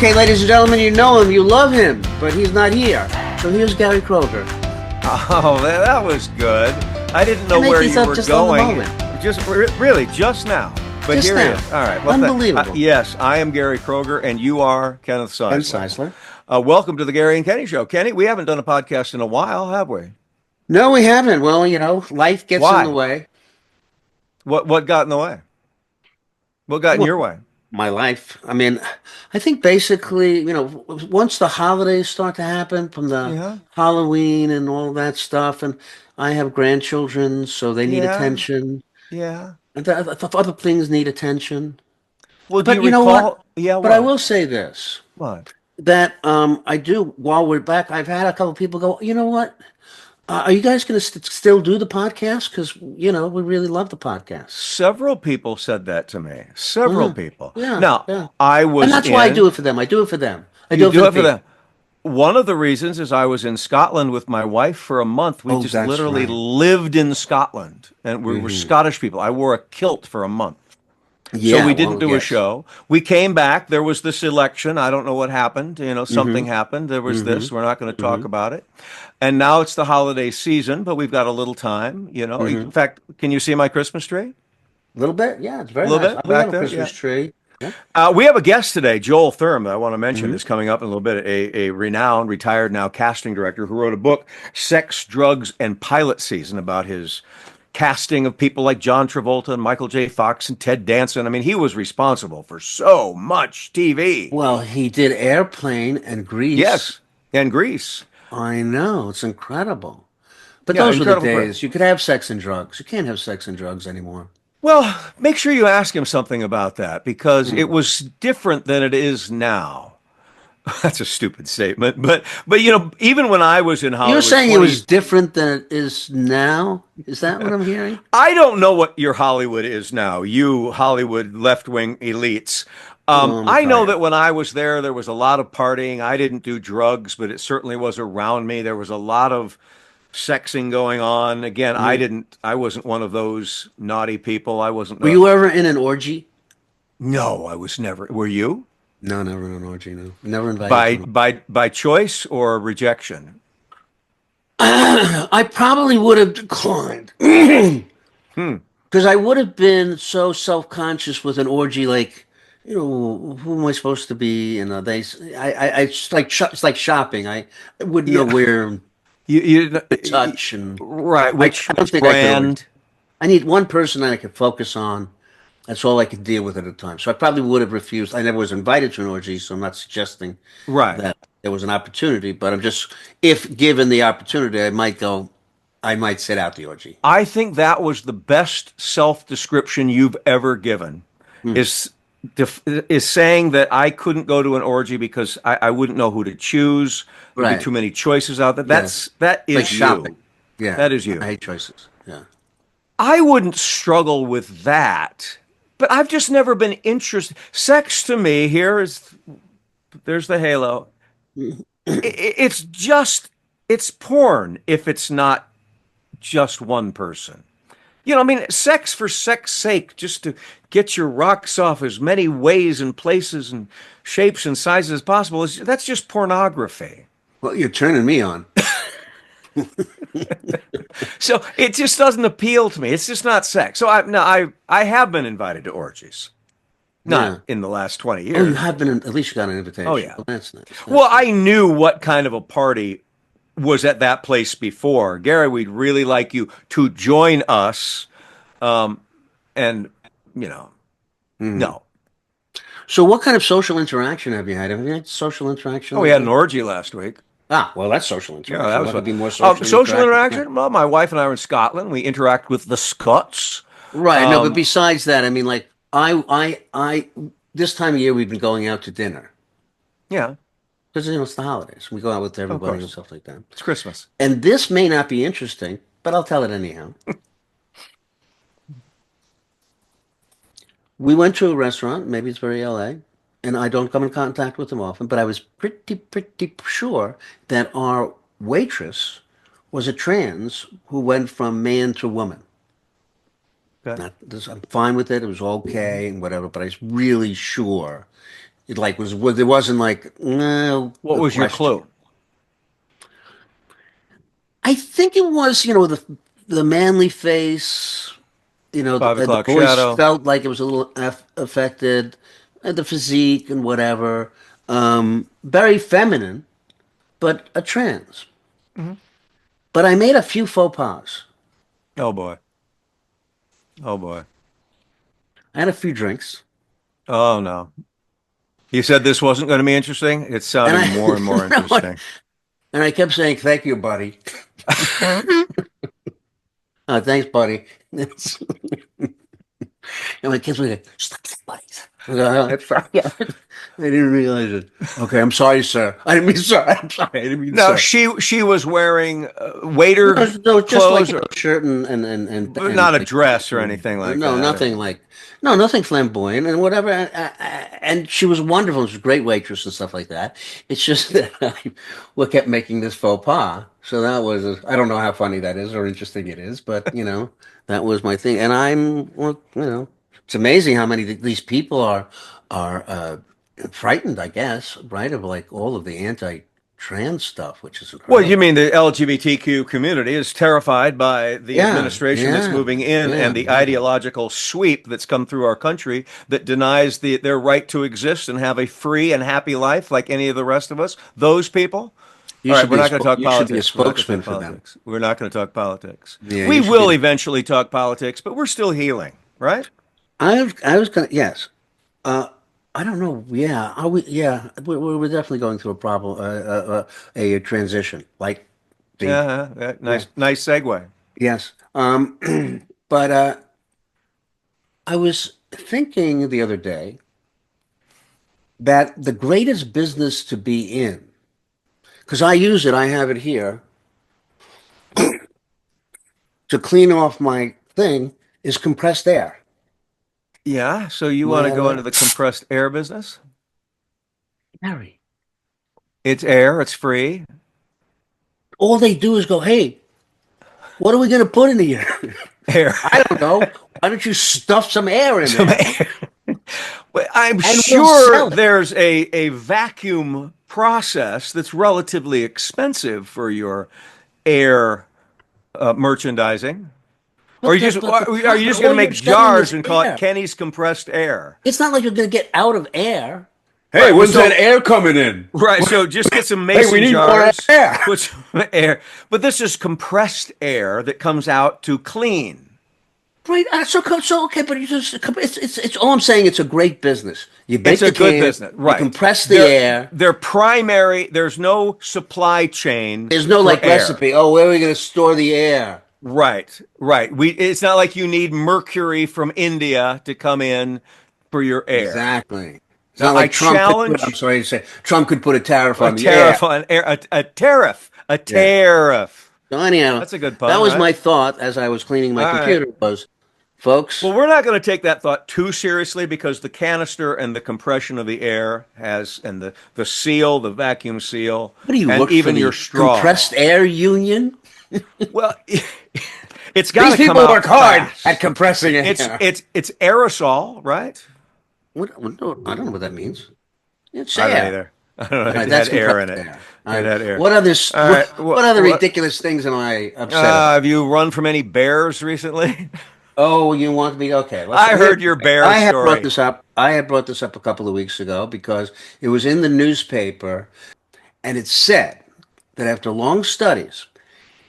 Okay, ladies and gentlemen, you know him, you love him, but he's not here. So here's Gary Kroger. Oh, that was good. I didn't know where you were just going. On the moment. Really, just now. But just here now. he is. All right. Well, unbelievable. Yes, I am Gary Kroger, and you are Kenneth Cer. Welcome to the Gary and Kenny Show. Kenny, we haven't done a podcast in a while, have we? No, we haven't. Well, life gets in the way. What got in the way? What got in your way? My life. I mean, I think basically, once the holidays start to happen from the Halloween and all that stuff, and I have grandchildren, so they need attention. Yeah. And other things need attention. Well, but you know what? Yeah, but I will say this. What? That I do, while we're back, I've had a couple people go, you know what? Are you guys going to still do the podcast? Because, we really love the podcast. Several people said that to me. Several people. Yeah. Now, yeah. I was And that's why I do it for them. I do it for them. I do it for them. One of the reasons is I was in Scotland with my wife for a month. We just literally lived in Scotland. And we were Scottish people. I wore a kilt for a month. Yeah, so we didn't do a show. We came back. There was this election. I don't know what happened. Something happened. There was this. We're not going to talk about it. And now it's the holiday season, but we've got a little time. In fact, can you see my Christmas tree? A little bit. Yeah, it's very nice. We have a Christmas tree. Yeah. We have a guest today, Joel Thurm, that I want to mention, is coming up in a little bit, a renowned, retired now casting director who wrote a book, Sex, Drugs, and Pilot Season, about his casting of people like John Travolta and Michael J. Fox and Ted Danson. I mean, he was responsible for so much TV. Well, he did Airplane and Grease. Yes, and Grease. I know. It's incredible. But those were the days. You could have sex and drugs. You can't have sex and drugs anymore. Well, make sure you ask him something about that, because it was different than it is now. That's a stupid statement, but even when I was in Hollywood, you're saying it was different than it is now. Is that what I'm hearing? I don't know what your Hollywood is now. You Hollywood left-wing elites. I know that when I was there was a lot of partying. I didn't do drugs, but it certainly was around me. There was a lot of sexing going on. Again, I wasn't one of those naughty people. I wasn't. Were you ever in an orgy? No, I was never. Were you? No, never in an orgy. No, never invited. By choice or rejection? I probably would have declined. Because I would have been so self-conscious with an orgy, like, who am I supposed to be? It's like shopping. I wouldn't know where you touch and right. Which I don't think brand? I need one person that I could focus on. That's all I could deal with at the time. So I probably would have refused. I never was invited to an orgy, so I'm not suggesting that there was an opportunity. But I'm just, if given the opportunity, I might sit out the orgy. I think that was the best self-description you've ever given, is saying that I couldn't go to an orgy because I wouldn't know who to choose. There'd be too many choices out there. That is like you. Shopping. Yeah, that is you. I hate choices. Yeah, I wouldn't struggle with that. But I've just never been interested. Sex to me, there's the halo. It's porn if it's not just one person. Sex for sex's sake, just to get your rocks off as many ways and places and shapes and sizes as possible, that's just pornography. Well, you're turning me on. So it just doesn't appeal to me. It's just not sex. So I have been invited to orgies, not in the last 20 years. Oh, you have been. At least you got an invitation. Oh yeah, well, that's nice. I knew what kind of a party was at that place before. Gary, we'd really like you to join us, no. So what kind of social interaction have you had? Have you had social interaction? Oh, we had an orgy last week. Well, that's social interaction. Yeah, that was be more social interaction. Well, my wife and I were in Scotland. We interact with the Scots. Right. No, but besides that, I mean, like I this time of year we've been going out to dinner. Yeah. Because it's the holidays. We go out with everybody and stuff like that. It's Christmas. And this may not be interesting, but I'll tell it anyhow. We went to a restaurant. Maybe it's very LA. And I don't come in contact with them often, but I was pretty sure that our waitress was a trans who went from man to woman. Okay. I'm fine with it. It was okay and whatever, but I was really sure It like there wasn't like no. What was your Question. clue? I think it was the manly face. 5 o'clock The voice shadow. felt like it was a little affected, the physique and whatever. Very feminine, but a trans. Hmm. But I made a few faux pas. Oh boy. Oh boy. I had a few drinks, Oh no. You said this wasn't going to be interesting. It's and sounding more and more interesting. and I kept saying, "Thank you, buddy." Thanks, buddy. And my kids were like, "Stop that, buddy." I'm sorry. I didn't realize it. Okay, I'm sorry, sir. I didn't mean sir. I'm sorry. I didn't mean No, sir. she was wearing waiter No, just like clothes, or, shirt but not a like dress or anything like no, that. nothing like no, nothing flamboyant and whatever. And she was wonderful. She was a great waitress and stuff like that. It's just that we kept making this faux pas. So that was I don't know how funny that is or interesting it is, but that was my thing. And it's amazing how many these people are frightened, I guess, right, of like all of the anti-trans stuff, which is Well, incredible. you mean the LGBTQ community is terrified by the Yeah, administration that's yeah, moving in yeah, and the yeah. ideological sweep that's come through our country that denies their right to exist and have a free and happy life like any of the rest of us. Those people. All right, we're not going to talk You should be a politics. We're not going to spokesman talk for them. politics. We're not going to talk politics. Yeah, We you should be. will eventually talk politics, but we're still healing, right? I was gonna yes. Uh, I don't know. Yeah, are we? Yeah, we're definitely going through a problem, a transition. Like the Yeah, yeah, nice segue. yes. But I was thinking the other day that the greatest business to be in, because I use it, I have it here to clean off my thing, is compressed air. Yeah, so you want My to go into the compressed air business? Harry. It's air, it's free. All they do is go, "Hey, what are we going to put in here?" Air. I don't know. Why don't you stuff some air in Some there air. Well, I'm and we'll sure sell it? there's a vacuum process that's relatively expensive for your air merchandising. Or But the are you but just going to all you're make selling jars is and call it air. Kenny's compressed air? It's not like you're going to get out of air. Hey, Right. Well, when's that so air coming in? right. So just get some Hey, we mason need more jars, air. put some air. But this is compressed air that comes out to clean. Right? So okay, but it's all I'm saying. It's a great business. You It's make a the good can, business, you right? compress the air. Their primary. There's no supply chain There's no for like air. recipe. Oh, where are we going to store the air? Right, right. It's not like you need mercury from India to come in for your air. Exactly. It's Now not I like Trump could put. I'm challenge sorry to say, Trump could put a tariff a on the air. tariff on air, a Yeah. tariff. So anyhow, That's a good that pun, was right? my thought as I was cleaning my All right. computer. Was folks. Well, we're not going to take that thought too seriously because the canister and the compression of the air and the seal, the vacuum seal, What do you and look for even the your straw. compressed air union? Well, it's got These to come people out work hard fast. at compressing It's air. it's it's aerosol, right? No, I don't know what that means. It's I don't air. either. I don't know. All right, It that's had air in compressed it. air. All It right. had air. What other All right. what other ridiculous things am I upset about? Have you run from any bears recently? Oh, you want me? Okay, let's. I heard your bear I had brought story. this up. I had brought this up a couple of weeks ago because it was in the newspaper, and it said that after long studies,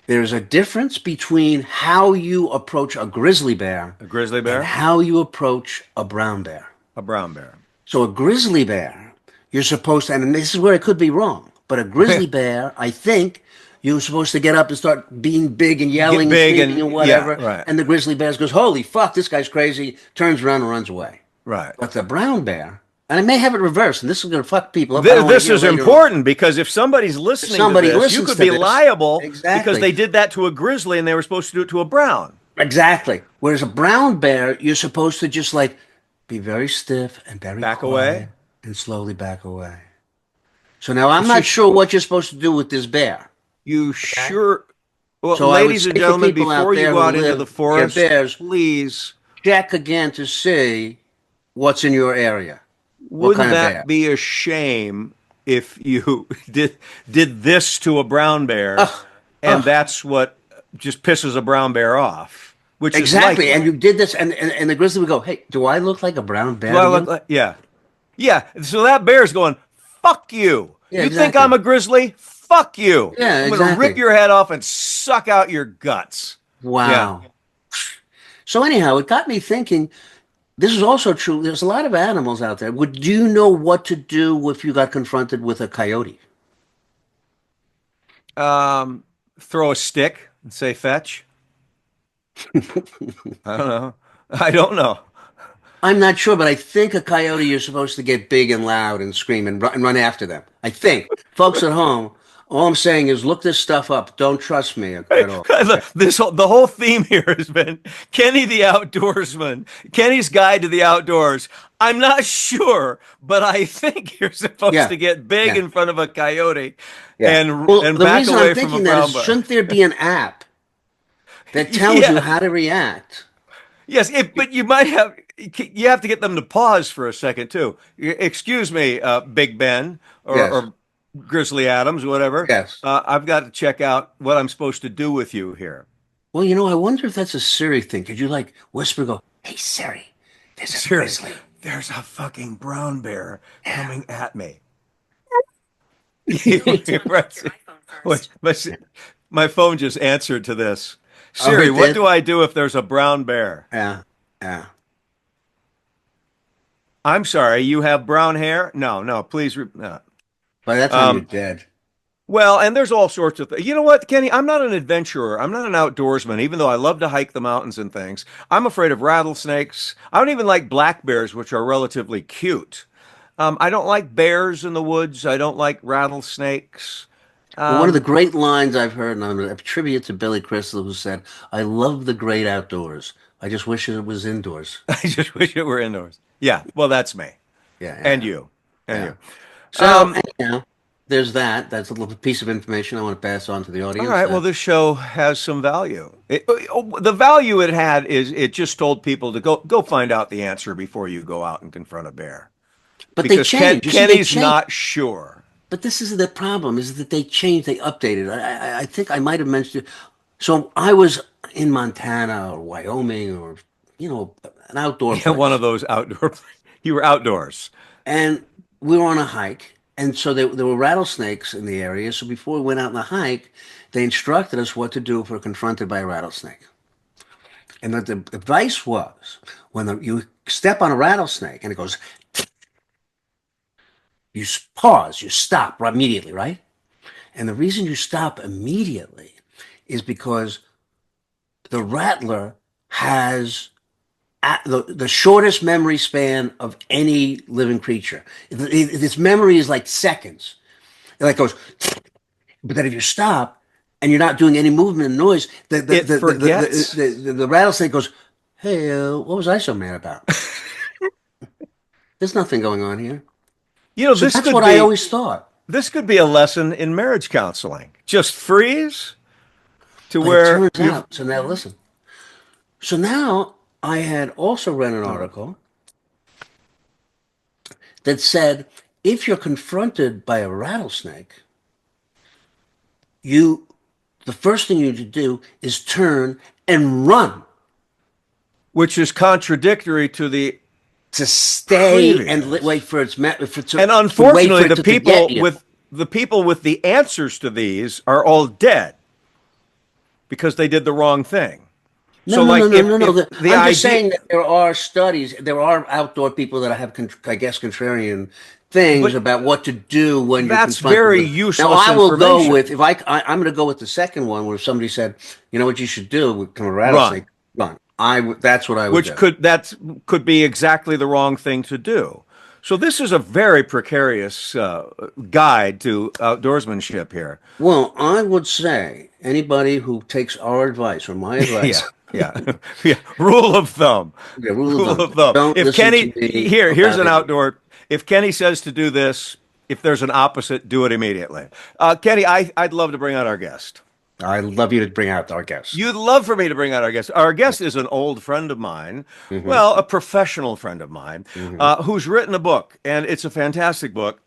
there's a difference between how you approach a grizzly bear A grizzly and bear? how you approach a brown bear. A brown bear. So a grizzly bear, you're supposed to, and this is where I could be wrong, but a grizzly bear, I think you're supposed to get up and start being big and Get yelling and big screaming and and yeah, whatever. right. And the grizzly bear goes, "Holy fuck, this guy's crazy," turns around and runs away. Right. But the brown bear, and I may have it reversed, and this is going to fuck people up. I don't want to This hear is later on. important because if somebody's listening Somebody to this, you listens could to be this. liable because Exactly. they did that to a grizzly and they were supposed to do it to a brown. Exactly. Whereas a brown bear, you're supposed to just like be very stiff and very Back quiet away. and slowly back away. So now I'm You not should- sure what you're supposed to do with this bear. You sure? Well, So I would ladies and say for gentlemen, people out before you there go who out into live the near forest, bears, please. check again to see what's in your area. What wouldn't kind of that bear? be a shame if you did this to a brown bear, Oh, and oh, that's what just pisses a brown bear off, which is exactly. And likely. you did this, and the grizzly would go, "Hey, do I look like a brown Do bear I to look you?" like? Yeah, yeah. So that bear's going, "Fuck you! Yeah, You think I'm exactly. a grizzly? Fuck you! Yeah, I'm gonna rip exactly. your head off and suck out your guts." Yeah. Wow. So anyhow, it got me thinking. This is also true. There's a lot of animals out there. Would you know what to do if you got confronted with a coyote? Um, Throw a stick and say fetch. I don't know. I don't know. I'm not sure, but I think a coyote, you're supposed to get big and loud and scream and run after them. I think. Folks at home, all I'm saying is look this stuff up. Don't trust me at all. Okay? The whole theme here has been Kenny the outdoorsman, Kenny's guide to the outdoors. I'm not sure, but I think you're supposed Yeah. to get big Yeah. in front of a coyote Yeah. Well, and the back reason I'm away from a thinking that is brown bear. shouldn't there be an app that tells you Yes, how to react? yes, but you have to get them to pause for a second too. Excuse me, Big Ben Yes. or Grizzly Adams, whatever. Yes. I've got to check out what I'm supposed to do with you here. Well, I wonder if that's a Siri thing. Could you like whisper, go, "Hey Siri, there's a Siri, grizzly." there's a fucking brown bear Yeah. coming at me. Tell Wait, my phone just answered to this. Oh, Siri, it what did? do I do if there's a brown bear? Yeah. Yeah. I'm sorry, you have brown hair? No, no, please. No. By that time you're Um, dead. well, and there's all sorts of things. You know what, Kenny? I'm not an adventurer. I'm not an outdoorsman, even though I love to hike the mountains and things. I'm afraid of rattlesnakes. I don't even like black bears, which are relatively cute. I don't like bears in the woods. I don't like rattlesnakes. Well, one of the Um, great lines I've heard, and I'm going to attribute to Billy Crystal, who said, "I love the great outdoors. I just wish it was indoors." I just wish it were indoors. Yeah, well, that's me Yeah, and yeah, you and yeah. you. So, anyhow, there's that. That's a little piece of information I want to pass on to the All audience. right. Well, this show has some value. The value it had is it just told people to go find out the answer before you go out and confront a bear But they because change. You see, they Kenny's change. not sure. But this is the problem: is that they changed, they updated. I think I might have mentioned it. So I was in Montana or Wyoming or an outdoor Yeah, one place. of those outdoor. You were outdoors. And we were on a hike, and so there were rattlesnakes in the area. So before we went out on the hike, they instructed us what to do if we're confronted by a rattlesnake. And the advice was, when you step on a rattlesnake and it goes, you pause, you stop immediately, right? And the reason you stop immediately is because the rattler has the shortest memory span of any living creature. This memory is like seconds. It like goes, but then if you stop and you're not doing any movement and noise, It forgets. the rattlesnake goes, "Hey, what was I so mad about? There's nothing going on here." You know, So that's what I always thought. this could be a lesson in marriage counseling. Just freeze to But it where turns you. out, so now listen. So now I had also read an article that said if you're confronted by a rattlesnake, you the first thing you need to do is turn and run, Which is contradictory to the to stay and previous. wait for its for it And to wait for unfortunately, it to get you. the people with the answers to these are all dead because they did the wrong thing. No, So, no, no, like, no, no, no. the I'm just idea, saying that there are studies, there are outdoor people that have, I guess, contrarian things but about what to do when you're that's confronted very with. Now, useless I will go information. with I'm going to go with the second one where somebody said, "You know what you should do with a rattlesnake? Run, Run." That's what I would which do. could be exactly the wrong thing to do. So this is a very precarious guide to outdoorsmanship here. Well, I would say anybody who takes our advice or my Yeah, advice, yeah, yeah. Rule of thumb. the rule of Rule thumb: of thumb. don't If listen to Kenny, me here's about an it. outdoor. If Kenny says to do this, if there's an opposite, do it immediately. Kenny, I'd love to bring out our guest. I love you to bring out our guest. You'd love for me to bring out our guest. Our guest is an old friend of mine, well, a professional friend of mine, who's written a book, and it's a fantastic book.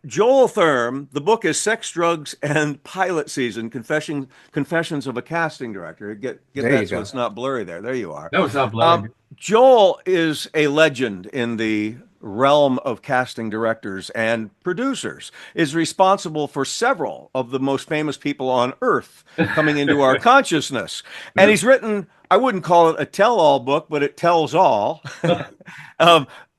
Joel Thurm, the book is Sex, Drugs, and Pilot Season, Confessions of a Casting Director. Get There that you so go. it's not blurry there. There you are. No, it's not blurry. Joel is a legend in the realm of casting directors and producers, is responsible for several of the most famous people on earth coming into our consciousness. And he's written, I wouldn't call it a tell-all book, but it tells all.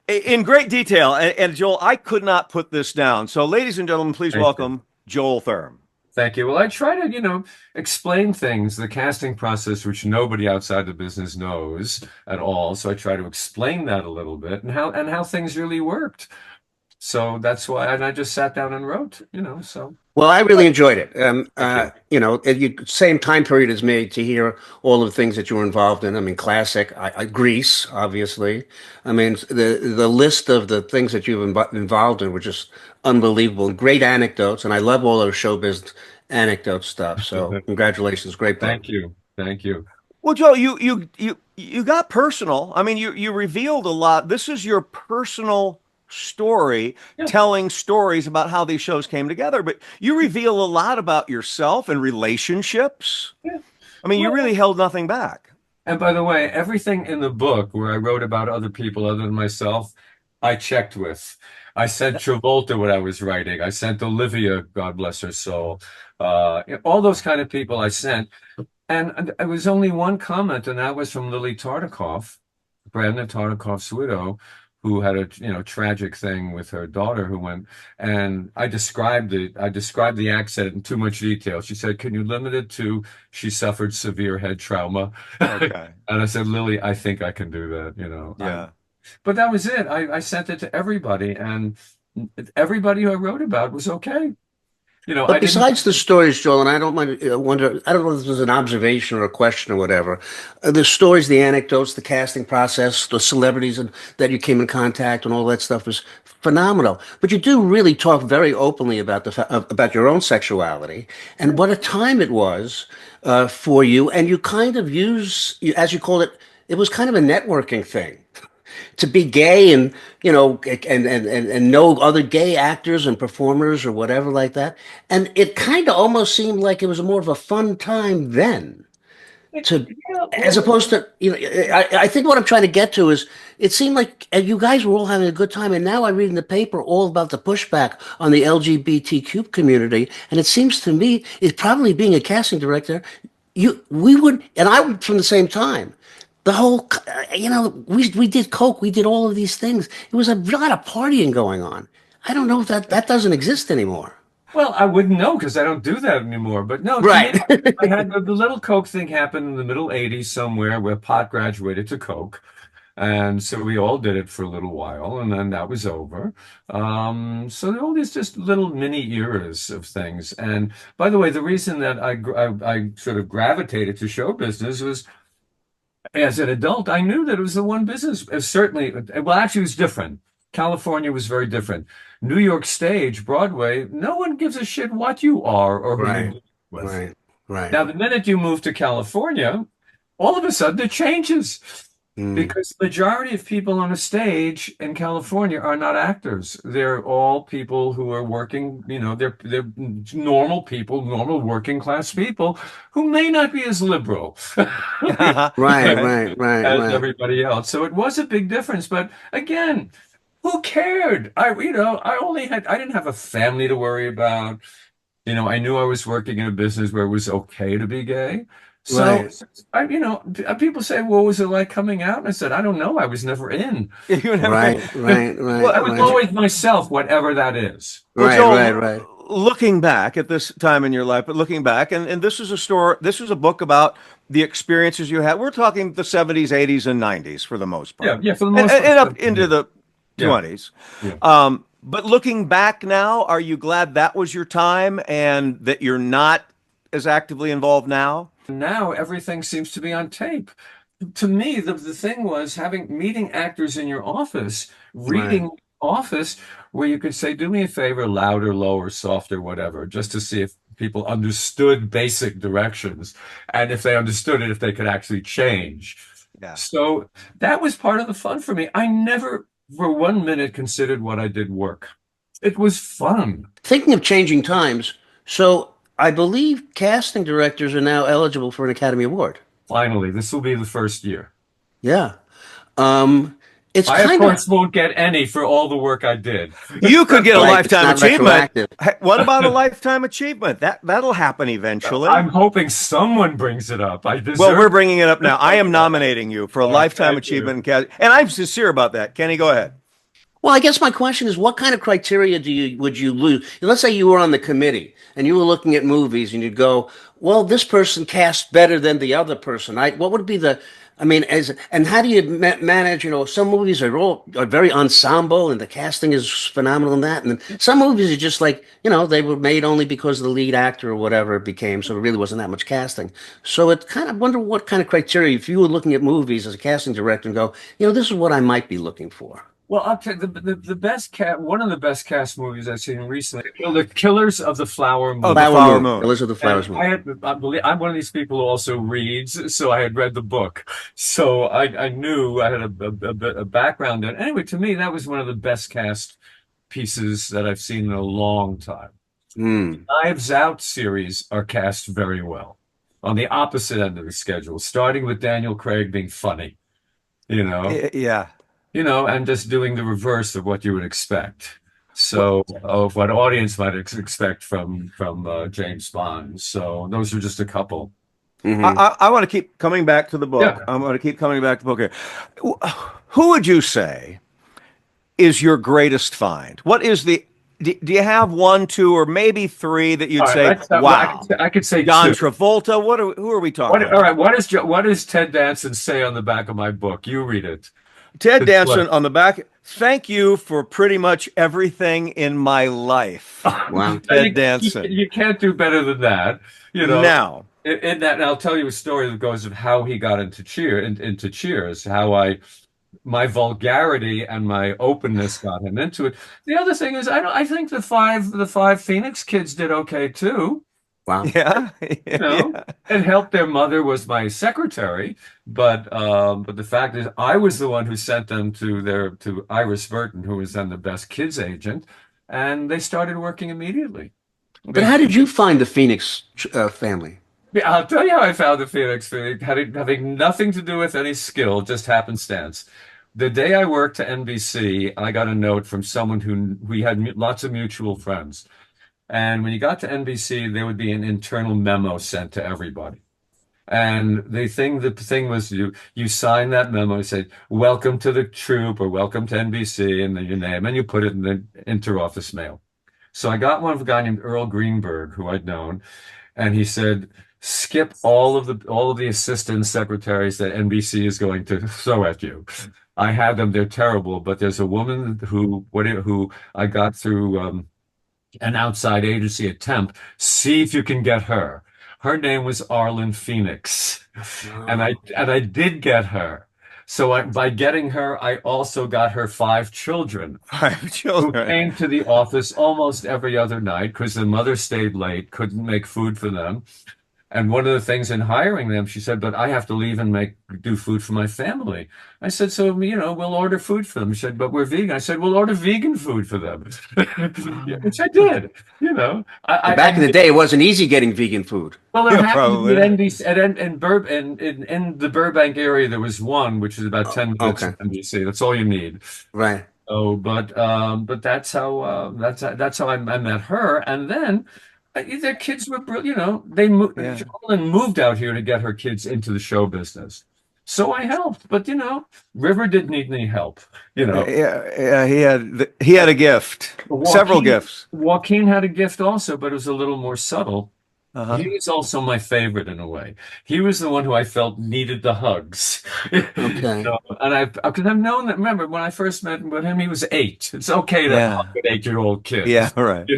In great detail. And Joel, I could not put this down. So ladies and gentlemen, please welcome Joel Thurm. Thank you. Well, I try to, explain things, the casting process, which nobody outside the business knows at all. So I try to explain that a little bit and how things really worked. So that's why, and I just sat down and wrote, so. Well, I really enjoyed it. Same time period as me to hear all of the things that you were involved in. I mean, classic, Grease, obviously. I mean, the list of the things that you've been involved in were just unbelievable. Great anecdotes, and I love all those showbiz anecdote stuff. So, congratulations, great book. Thank you. Well, Joel, you got personal. I mean, you revealed a lot. This is your personal story, telling stories about how these shows came together, but you reveal a lot about yourself and relationships. I mean, you really held nothing back. And by the way, everything in the book where I wrote about other people other than myself, I checked with. I sent Travolta what I was writing. I sent Olivia, God bless her soul. All those kind of people I sent. And it was only one comment, and that was from Lily Tartikoff, Brandon Tartikoff's widow, who had a tragic thing with her daughter who went, and I described the accident in too much detail. She said, "Can you limit it to she suffered severe head trauma?" Okay. And I said, "Lily, I think I can do that, Yeah. But that was it. I sent it to everybody, and everybody who I wrote about was okay. But besides the stories, Joel, and I don't mind, wonder, I don't know if this was an observation or a question or whatever. The stories, the anecdotes, the casting process, the celebrities that you came in contact, and all that stuff was phenomenal. But you do really talk very openly about about your own sexuality and what a time it was for you. And you kind of as you called it, it was kind of a networking thing. To be gay and and know other gay actors and performers or whatever like that, and it kind of almost seemed like it was more of a fun time then, as opposed to I think what I'm trying to get to is it seemed like you guys were all having a good time, and now I read in the paper all about the pushback on the LGBTQ community, and it seems to me it's probably being a casting director, we would, and I would from the same time. The whole, we did coke, we did all of these things. It was a lot of partying going on. I don't know if that doesn't exist anymore. Well, I wouldn't know because I don't do that anymore. But no, right. I had the little coke thing happen in the middle '80s somewhere where pot graduated to coke. And so we all did it for a little while, and then that was over. So there are all these just little mini eras of things. And by the way, the reason that I sort of gravitated to show business was, as an adult, I knew that it was the one business. Certainly, well, actually, it was different. California was very different. New York stage, Broadway, no one gives a shit what you are or who you live with. Right. Now, the minute you move to California, all of a sudden it changes. Because the majority of people on a stage in California are not actors. They're all people who are working, they're normal people, normal working class people who may not be as liberal. Right. As everybody else. So it was a big difference. But again, who cared? I didn't have a family to worry about. I knew I was working in a business where it was okay to be gay. So, people say, "Well, what was it like coming out?" And I said, "I don't know. I was never in." Right. Well, I was always myself, whatever that is. Right. Looking back at this time in your life, but looking back, and this is a book about the experiences you had. We're talking the 70s, 80s, and 90s for the most part. Yeah, for the most part. And up into the 20s. Yeah. But looking back now, are you glad that was your time and that you're not as actively involved now? Now everything seems to be on tape. To me, the thing was meeting actors in your office, reading office, where you could say, "Do me a favor, louder, lower, softer, whatever," just to see if people understood basic directions, and if they understood it, if they could actually change. Yeah. So that was part of the fun for me. I never for 1 minute considered what I did work. It was fun. Thinking of changing times, so I believe casting directors are now eligible for an Academy Award. Finally, this will be the first year. Yeah. It's I, of kind course, won't get any for all the work I did. You could get a Right, it's lifetime not achievement. retroactive. Hey, what about a lifetime achievement? That'll happen eventually. I'm hoping someone brings it up. I deserve. Well, we're bringing it up now. I am nominating you for a lifetime thank you. achievement in casting, and I'm sincere about that. Kenny, go ahead. Well, I guess my question is, what kind of criteria would you lose? Let's say you were on the committee and you were looking at movies and you'd go, well, this person cast better than the other person. What would be and how do you manage, some movies are very ensemble and the casting is phenomenal in that. And then some movies are just like, they were made only because of the lead actor or whatever it became. So it really wasn't that much casting. So it kind of wonder what kind of criteria, if you were looking at movies as a casting director and go, this is what I might be looking for. Well, I'll tell you, the best one of the best cast movies I've seen recently, The Killers of the Flower Moon. Oh, the Flower Moon. Killers of the Flower Moon. I'm one of these people who also reads, so I had read the book. So I knew I had a background in it. Anyway, to me, that was one of the best cast pieces that I've seen in a long time. Knives Out series are cast very well on the opposite end of the schedule, starting with Daniel Craig being funny, Yeah. And just doing the reverse of what you would expect. So, of what audience might expect from James Bond. So, those are just a couple. Mm-hmm. I want to keep coming back to the book. Yeah. I'm going to keep coming back to the book here. Who would you say is your greatest find? What is do you have one, two, or maybe three that you'd say, wow? I could say John two. Travolta. Who are we talking about? All right. What does Ted Danson say on the back of my book? You read it. Ted Danson on the back. Thank you for pretty much everything in my life. Wow. Ted Danson. You can't do better than that. Now. In that, and I'll tell you a story that goes of how he got into Cheers, how my vulgarity and my openness got him into it. The other thing is, I think the five Phoenix kids did okay too. Wow. Yeah. And helped their mother was my secretary, but the fact is I was the one who sent them to Iris Burton, who was then the best kids agent, and they started working immediately. But how did you find the Phoenix family? Yeah, I'll tell you how I found the Phoenix family, having nothing to do with any skill, just happenstance. The day I worked to NBC, I got a note from someone who we had lots of mutual friends. And when you got to NBC, there would be an internal memo sent to everybody. And the thing was you sign that memo, it said, welcome to the troupe or welcome to NBC, and then your name, and you put it in the interoffice mail. So I got one of a guy named Earl Greenberg, who I'd known, and he said, skip all of the assistant secretaries that NBC is going to throw at you. I have them, they're terrible, but there's a woman who I got through an outside agency at Temp. See if you can get her. Her name was Arlen Phoenix, and I did get her. So by getting her, I also got her 5 children. 5 children who came to the office almost every other night because the mother stayed late, couldn't make food for them. And one of the things in hiring them, she said, but I have to leave and do food for my family. I said, so, we'll order food for them. She said, but we're vegan. I said, we'll order vegan food for them, which I did, Back in the day, it wasn't easy getting vegan food. Well, there happened at NBC, in the Burbank area, there was one, which is about 10 minutes from NBC. That's all you need. Right. Oh, but that's how I met her. And then their kids were, they moved. Yeah. Carolyn moved out here to get her kids into the show business. So I helped, but River didn't need any help. Yeah, he had a gift, several gifts. Joaquin had a gift also, but it was a little more subtle. Uh-huh. He was also my favorite in a way. He was the one who I felt needed the hugs. Okay. And because I've known that. Remember when I first met with him, he was 8. It's okay to hug an 8-year-old kid. Yeah, right.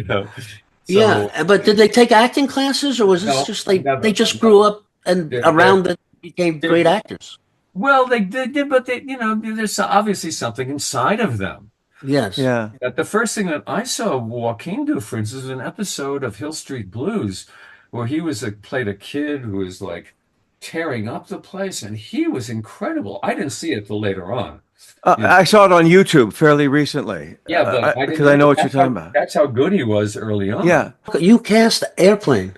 Yeah, but did they take acting classes, or was this just like they just grew up and around that became great actors? Well, they did, but there's obviously something inside of them. Yes. Yeah. The first thing that I saw Joaquin do, for instance, was an episode of Hill Street Blues where he played a kid who was like tearing up the place, and he was incredible. I didn't see it till later on. I saw it on YouTube fairly recently. Yeah, but because I know what you're talking about. That's how good he was early on. Yeah. You cast Airplane.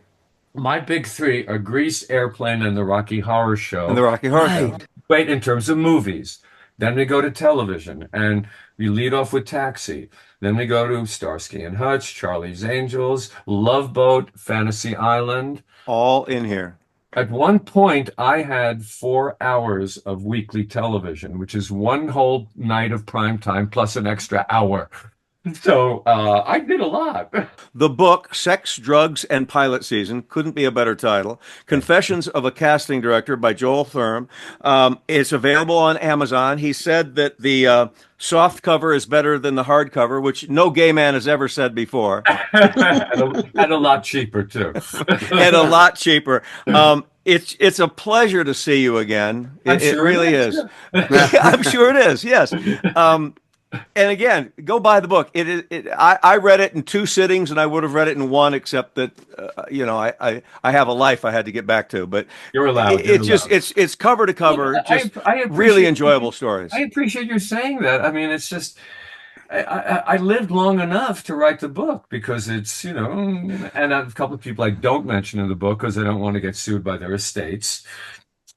My big three are Grease, Airplane, and the Rocky Horror Show. And the Rocky Horror Show. Great in terms of movies. Then we go to television, and we lead off with Taxi. Then we go to Starsky and Hutch, Charlie's Angels, Love Boat, Fantasy Island. All in here. At one point, I had 4 hours of weekly television, which is one whole night of prime time plus an extra hour. So I did a lot. The book, Sex, Drugs, and Pilot Season, couldn't be a better title. Confessions of a Casting Director by Joel Thurm. It's available on Amazon. He said that the soft cover is better than the hardcover, which no gay man has ever said before. And a lot cheaper, too. And a lot cheaper. It's a pleasure to see you again. It really is. I'm sure it is, yes. And again, go buy the book. I read it in 2 sittings, and I would have read it in 1, except that I have a life I had to get back to. But you're allowed. It's cover to cover. Yeah, I really enjoyable stories. I appreciate you saying that. I mean, it's just I lived long enough to write the book because it's and a couple of people I don't mention in the book because I don't want to get sued by their estates.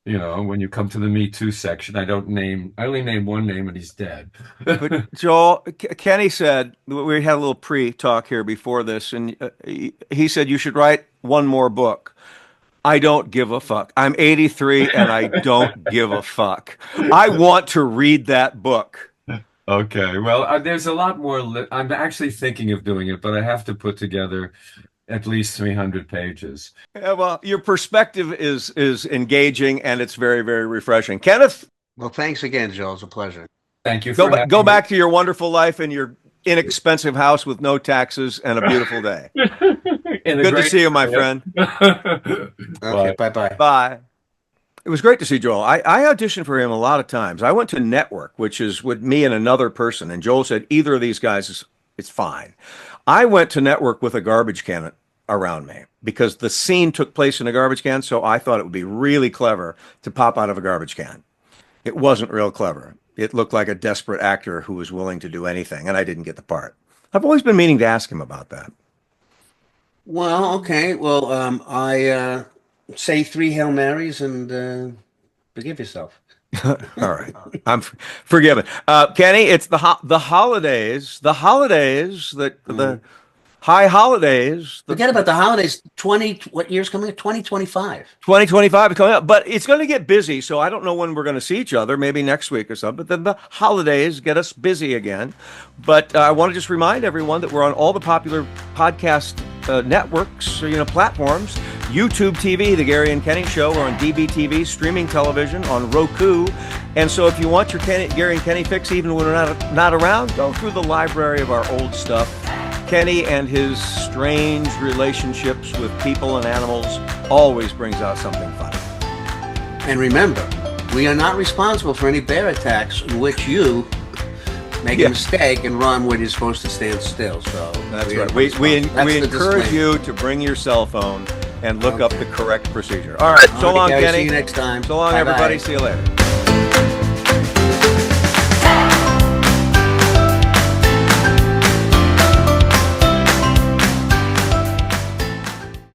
When you come to the Me Too section, I only name one name and he's dead. But Joel, Kenny said, we had a little pre-talk here before this, and he said you should write one more book. I don't give a fuck. I'm 83 and I don't give a fuck. I want to read that book. Okay, well, there's a lot more. I'm actually thinking of doing it, but I have to put together at least 300 pages. Yeah, well, your perspective is engaging, and it's very, very refreshing. Kenneth? Well, thanks again, Joel. It's a pleasure. Thank you. Go back to your wonderful life in your inexpensive house with no taxes and a beautiful day. Good to see you, my friend. Okay, bye-bye. Bye. It was great to see Joel. I auditioned for him a lot of times. I went to Network, which is with me and another person, and Joel said, either of these guys it's fine. I went to Network with a garbage can around me because the scene took place in a garbage can, so I thought it would be really clever to pop out of a garbage can. It wasn't real clever. It looked like a desperate actor who was willing to do anything, and I didn't get the part. I've always been meaning to ask him about that. Well, okay. Well, I say 3 Hail Marys and forgive yourself. All right. I'm forgiven. Kenny, it's the holidays, the high holidays. Forget about the holidays. What year's coming up? 2025. 2025 is coming up, but it's going to get busy. So I don't know when we're going to see each other, maybe next week or something. But then the holidays get us busy again. But I want to just remind everyone that we're on all the popular podcast networks, platforms. YouTube TV, The Gary and Kenny Show. We're on DBTV, streaming television, on Roku. And so if you want your Gary and Kenny fix, even when we're not around, go through the library of our old stuff. Kenny and his strange relationships with people and animals always brings out something funny. And remember, we are not responsible for any bear attacks in which you make a mistake and run when you're supposed to stand still. So that's right. We encourage you to bring your cell phone and look up the correct procedure. All right. So long, Kenny. See you next time. So long, Bye-bye. everybody. See you later.